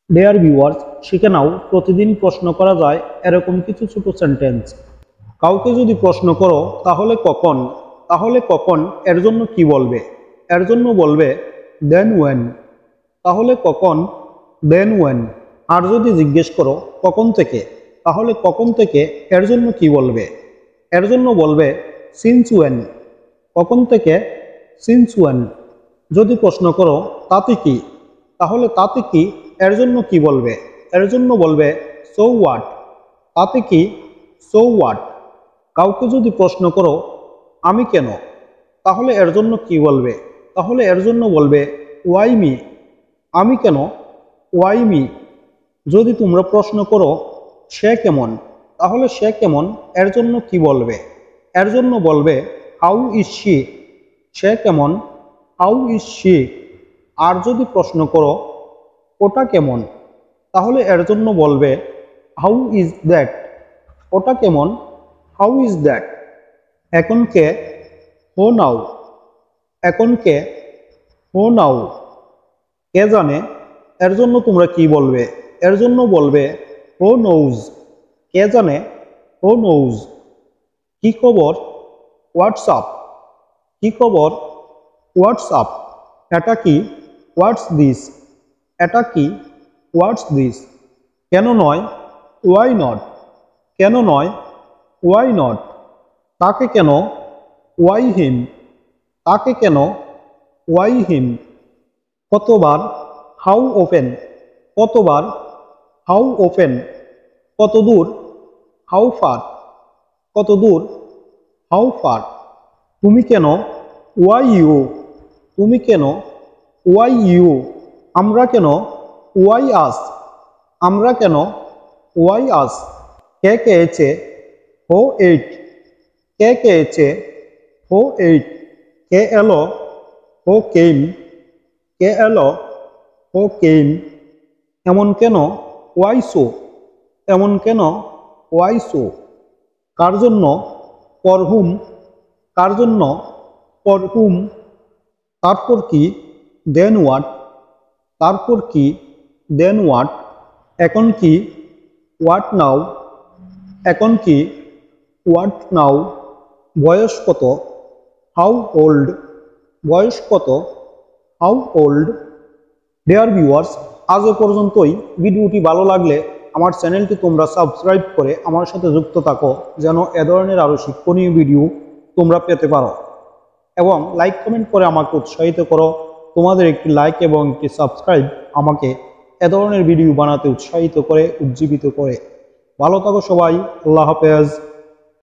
Dear viewers, শিখে নাও প্রতিদিন প্রশ্ন করা যায় এরকম কিছু ছোট সেন্টেন্স। কাউকে যদি প্রশ্ন করো তাহলে কখন এর জন্য কি বলবে? এর জন্য বলবে দেন ওয়েন। তাহলে কখন? Then when. আর যদি জিজ্ঞেস করো কখন থেকে, তাহলে কখন থেকে এর জন্য কি বলবে? এর জন্য বলবে সিন্স ওয়েন। কখন থেকে? Since when. যদি প্রশ্ন করো তাতে কি, তাহলে তাতে কি এর জন্য কি বলবে? এর জন্য বলবে সো হোয়াট। তাতে কি? So what. কাউকে যদি প্রশ্ন করো আমি কেন, তাহলে এর জন্য কি বলবে? তাহলে এর জন্য বলবে ওয়াই মি। আমি কেন? Y me. যদি তোমরা প্রশ্ন করো সে কেমন, তাহলে সে কেমন এর জন্য কি বলবে? এর জন্য বলবে হাউ ইজ শি। সে কেমন? How is she. আর যদি প্রশ্ন করো ওটা কেমন, তাহলে এর জন্য বলবে হাউ ইজ দ্যাট। ওটা কেমন? How is that. এখন কে? হো নাও। এখন কে? হো নাও। কে জানে এর জন্য তোমরা কি বলবে? এর জন্য বলবে হো নোজ। কে জানে? হো নোজ। কি খবর? হোয়াটসঅ্যাপ। কি খবর? হোয়াটসঅ্যাপ। এটা কি? What's this. এটা কি? What's this. কেন নয়? Why not. কেন নয়? Why not. তাকে কেন? Why him. তাকে কেন? Why him. কতবার? How often. কতবার? How often. কত দূর? How far. কত দূর? How far. তুমি কেন? Why you. তুমি কেন? Why you. আমরা কেন? Why us. আমরা কেন? ওয়াই আস। কে খেয়েছে? হো এইট। কে খেয়েছে? হো এইট। কে এলো? হো কেম। কে এলো? হো কেম। এমন কেন? Why so. এমন কেন? Why so. কার জন্য? ফর হুম। কার জন্য? ফর হুম। তারপর কি? দেন হোয়াট। তারপর কি? দেন হোয়াট। এখন কি? হোয়াট নাও। এখন কি? হোয়াট নাও। বয়স কত? How old. বয়স কত? How old. ডিয়ার ভিউয়ার্স, আজ এ পর্যন্তই। ভিডিওটি ভালো লাগলে আমার চ্যানেলটি তোমরা সাবস্ক্রাইব করে আমার সাথে যুক্ত থাকো, যেন এ ধরনের আরও শিক্ষণীয় ভিডিও তোমরা পেতে পারো। এবং লাইক কমেন্ট করে আমাকে উৎসাহিত করো। তোমাদের একটি লাইক এবং একটি সাবস্ক্রাইব আমাকে এ ধরনের ভিডিও বানাতে উৎসাহিত করে, উজ্জীবিত করে। ভালো থাকো সবাই। আল্লাহ হাফেজ।